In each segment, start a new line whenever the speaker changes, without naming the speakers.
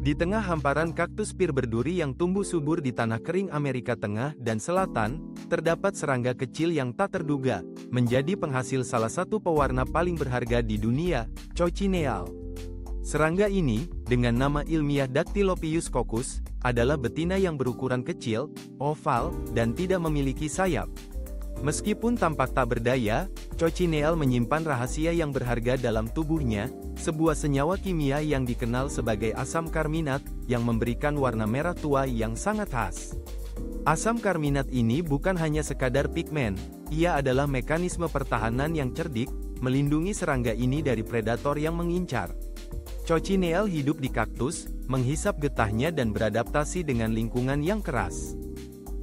Di tengah hamparan kaktus pir berduri yang tumbuh subur di tanah kering Amerika Tengah dan Selatan, terdapat serangga kecil yang tak terduga, menjadi penghasil salah satu pewarna paling berharga di dunia, cochineal. Serangga ini, dengan nama ilmiah Dactylopius coccus, adalah betina yang berukuran kecil, oval, dan tidak memiliki sayap. Meskipun tampak tak berdaya, cochineal menyimpan rahasia yang berharga dalam tubuhnya, sebuah senyawa kimia yang dikenal sebagai asam karminat, yang memberikan warna merah tua yang sangat khas. Asam karminat ini bukan hanya sekadar pigmen, ia adalah mekanisme pertahanan yang cerdik, melindungi serangga ini dari predator yang mengincar. Cochineal hidup di kaktus, menghisap getahnya dan beradaptasi dengan lingkungan yang keras.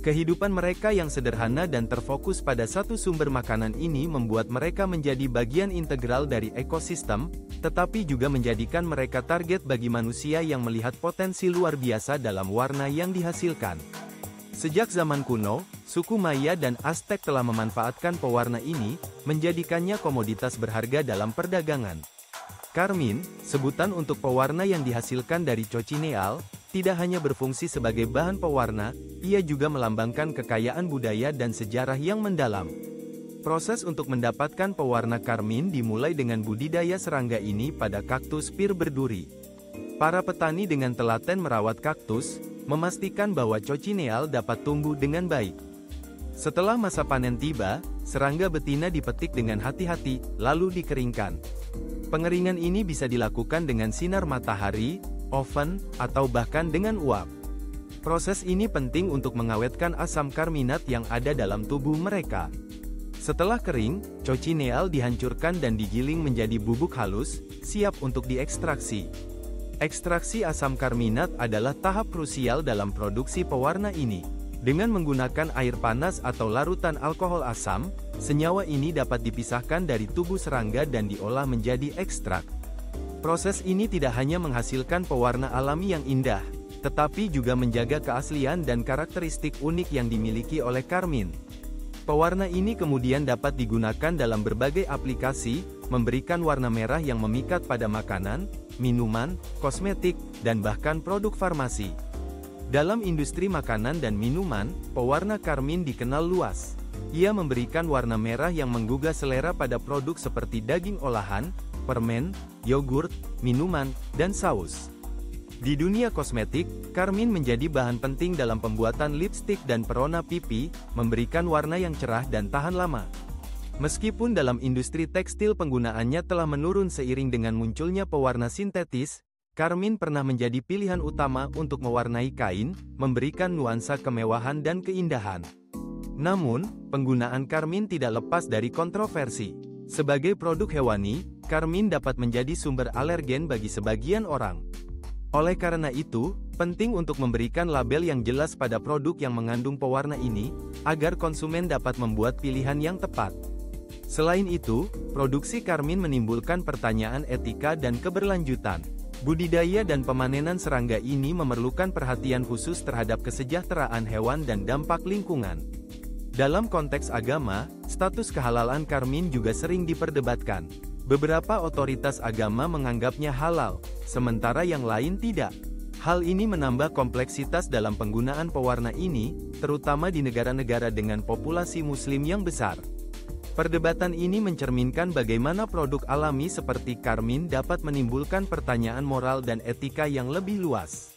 Kehidupan mereka yang sederhana dan terfokus pada satu sumber makanan ini membuat mereka menjadi bagian integral dari ekosistem, tetapi juga menjadikan mereka target bagi manusia yang melihat potensi luar biasa dalam warna yang dihasilkan. Sejak zaman kuno, suku Maya dan Aztec telah memanfaatkan pewarna ini, menjadikannya komoditas berharga dalam perdagangan. Karmin, sebutan untuk pewarna yang dihasilkan dari cochineal, tidak hanya berfungsi sebagai bahan pewarna, ia juga melambangkan kekayaan budaya dan sejarah yang mendalam. Proses untuk mendapatkan pewarna karmin dimulai dengan budidaya serangga ini pada kaktus pir berduri. Para petani dengan telaten merawat kaktus, memastikan bahwa cochineal dapat tumbuh dengan baik. Setelah masa panen tiba, serangga betina dipetik dengan hati-hati, lalu dikeringkan. Pengeringan ini bisa dilakukan dengan sinar matahari, oven, atau bahkan dengan uap. Proses ini penting untuk mengawetkan asam karminat yang ada dalam tubuh mereka. Setelah kering, cochineal dihancurkan dan digiling menjadi bubuk halus, siap untuk diekstraksi. Ekstraksi asam karminat adalah tahap krusial dalam produksi pewarna ini. Dengan menggunakan air panas atau larutan alkohol asam, senyawa ini dapat dipisahkan dari tubuh serangga dan diolah menjadi ekstrak. Proses ini tidak hanya menghasilkan pewarna alami yang indah, tetapi juga menjaga keaslian dan karakteristik unik yang dimiliki oleh karmin. Pewarna ini kemudian dapat digunakan dalam berbagai aplikasi, memberikan warna merah yang memikat pada makanan, minuman, kosmetik, dan bahkan produk farmasi. Dalam industri makanan dan minuman, pewarna karmin dikenal luas. Ia memberikan warna merah yang menggugah selera pada produk seperti daging olahan, permen, yogurt, minuman, dan saus. Di dunia kosmetik, karmin menjadi bahan penting dalam pembuatan lipstik dan perona pipi, memberikan warna yang cerah dan tahan lama. Meskipun dalam industri tekstil penggunaannya telah menurun seiring dengan munculnya pewarna sintetis, karmin pernah menjadi pilihan utama untuk mewarnai kain, memberikan nuansa kemewahan dan keindahan. Namun, penggunaan karmin tidak lepas dari kontroversi. Sebagai produk hewani, karmin dapat menjadi sumber alergen bagi sebagian orang. Oleh karena itu, penting untuk memberikan label yang jelas pada produk yang mengandung pewarna ini, agar konsumen dapat membuat pilihan yang tepat. Selain itu, produksi karmin menimbulkan pertanyaan etika dan keberlanjutan. Budidaya dan pemanenan serangga ini memerlukan perhatian khusus terhadap kesejahteraan hewan dan dampak lingkungan. Dalam konteks agama, status kehalalan karmin juga sering diperdebatkan. Beberapa otoritas agama menganggapnya halal, sementara yang lain tidak. Hal ini menambah kompleksitas dalam penggunaan pewarna ini, terutama di negara-negara dengan populasi muslim yang besar. Perdebatan ini mencerminkan bagaimana produk alami seperti karmin dapat menimbulkan pertanyaan moral dan etika yang lebih luas.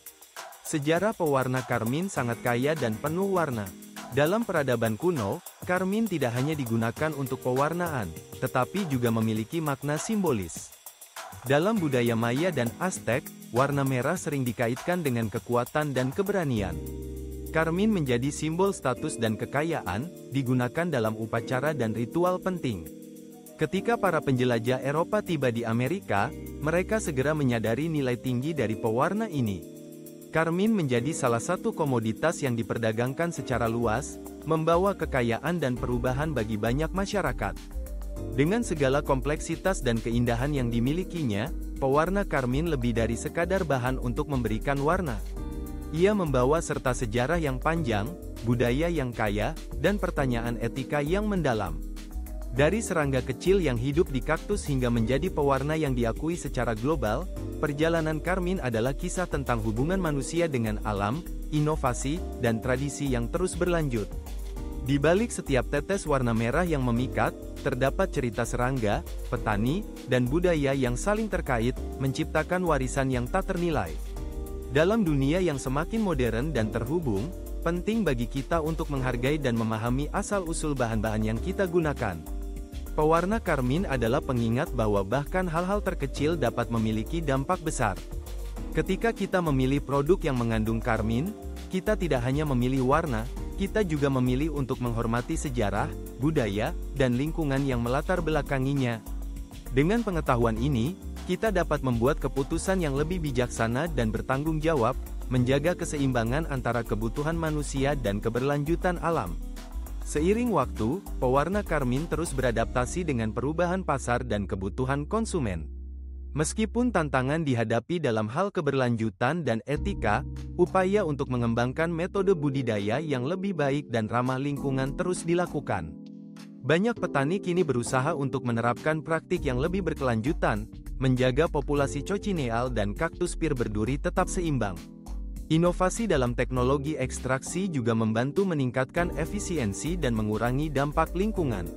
Sejarah pewarna karmin sangat kaya dan penuh warna. Dalam peradaban kuno, karmin tidak hanya digunakan untuk pewarnaan, tetapi juga memiliki makna simbolis. Dalam budaya Maya dan Aztec, warna merah sering dikaitkan dengan kekuatan dan keberanian. Karmin menjadi simbol status dan kekayaan, digunakan dalam upacara dan ritual penting. Ketika para penjelajah Eropa tiba di Amerika, mereka segera menyadari nilai tinggi dari pewarna ini. Karmin menjadi salah satu komoditas yang diperdagangkan secara luas, membawa kekayaan dan perubahan bagi banyak masyarakat. Dengan segala kompleksitas dan keindahan yang dimilikinya, pewarna karmin lebih dari sekadar bahan untuk memberikan warna. Ia membawa serta sejarah yang panjang, budaya yang kaya, dan pertanyaan etika yang mendalam. Dari serangga kecil yang hidup di kaktus hingga menjadi pewarna yang diakui secara global, perjalanan Carmine adalah kisah tentang hubungan manusia dengan alam, inovasi, dan tradisi yang terus berlanjut. Di balik setiap tetes warna merah yang memikat, terdapat cerita serangga, petani, dan budaya yang saling terkait, menciptakan warisan yang tak ternilai. Dalam dunia yang semakin modern dan terhubung, penting bagi kita untuk menghargai dan memahami asal-usul bahan-bahan yang kita gunakan. Pewarna Carmine adalah pengingat bahwa bahkan hal-hal terkecil dapat memiliki dampak besar. Ketika kita memilih produk yang mengandung Carmine, kita tidak hanya memilih warna, kita juga memilih untuk menghormati sejarah, budaya, dan lingkungan yang melatar belakanginya. Dengan pengetahuan ini, kita dapat membuat keputusan yang lebih bijaksana dan bertanggung jawab, menjaga keseimbangan antara kebutuhan manusia dan keberlanjutan alam. Seiring waktu, pewarna Carmine terus beradaptasi dengan perubahan pasar dan kebutuhan konsumen. Meskipun tantangan dihadapi dalam hal keberlanjutan dan etika, upaya untuk mengembangkan metode budidaya yang lebih baik dan ramah lingkungan terus dilakukan. Banyak petani kini berusaha untuk menerapkan praktik yang lebih berkelanjutan, menjaga populasi cocineal dan kaktus pir berduri tetap seimbang. Inovasi dalam teknologi ekstraksi juga membantu meningkatkan efisiensi dan mengurangi dampak lingkungan.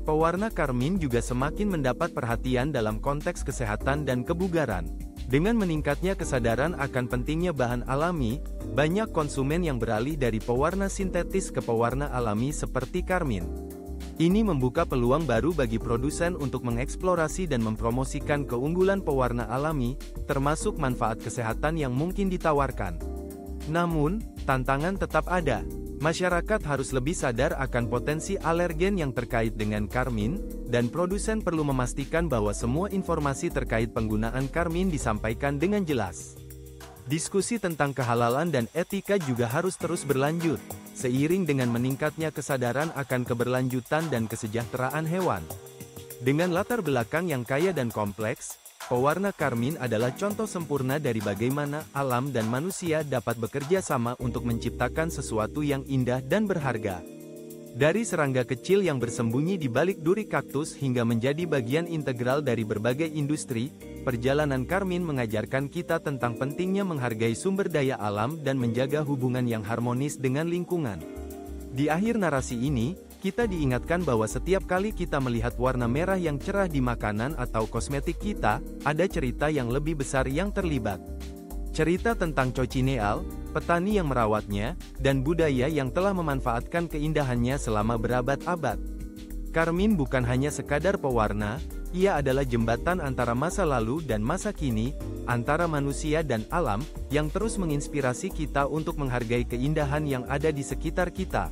Pewarna Carmine juga semakin mendapat perhatian dalam konteks kesehatan dan kebugaran. Dengan meningkatnya kesadaran akan pentingnya bahan alami, banyak konsumen yang beralih dari pewarna sintetis ke pewarna alami seperti Carmine. Ini membuka peluang baru bagi produsen untuk mengeksplorasi dan mempromosikan keunggulan pewarna alami, termasuk manfaat kesehatan yang mungkin ditawarkan. Namun, tantangan tetap ada. Masyarakat harus lebih sadar akan potensi alergen yang terkait dengan Carmine, dan produsen perlu memastikan bahwa semua informasi terkait penggunaan Carmine disampaikan dengan jelas. Diskusi tentang kehalalan dan etika juga harus terus berlanjut, seiring dengan meningkatnya kesadaran akan keberlanjutan dan kesejahteraan hewan. Dengan latar belakang yang kaya dan kompleks, pewarna Carmine adalah contoh sempurna dari bagaimana alam dan manusia dapat bekerja sama untuk menciptakan sesuatu yang indah dan berharga. Dari serangga kecil yang bersembunyi di balik duri kaktus hingga menjadi bagian integral dari berbagai industri, perjalanan Carmine mengajarkan kita tentang pentingnya menghargai sumber daya alam dan menjaga hubungan yang harmonis dengan lingkungan. Di akhir narasi ini, kita diingatkan bahwa setiap kali kita melihat warna merah yang cerah di makanan atau kosmetik kita, ada cerita yang lebih besar yang terlibat. Cerita tentang cocineal, petani yang merawatnya, dan budaya yang telah memanfaatkan keindahannya selama berabad-abad. Carmine bukan hanya sekadar pewarna, ia adalah jembatan antara masa lalu dan masa kini, antara manusia dan alam, yang terus menginspirasi kita untuk menghargai keindahan yang ada di sekitar kita.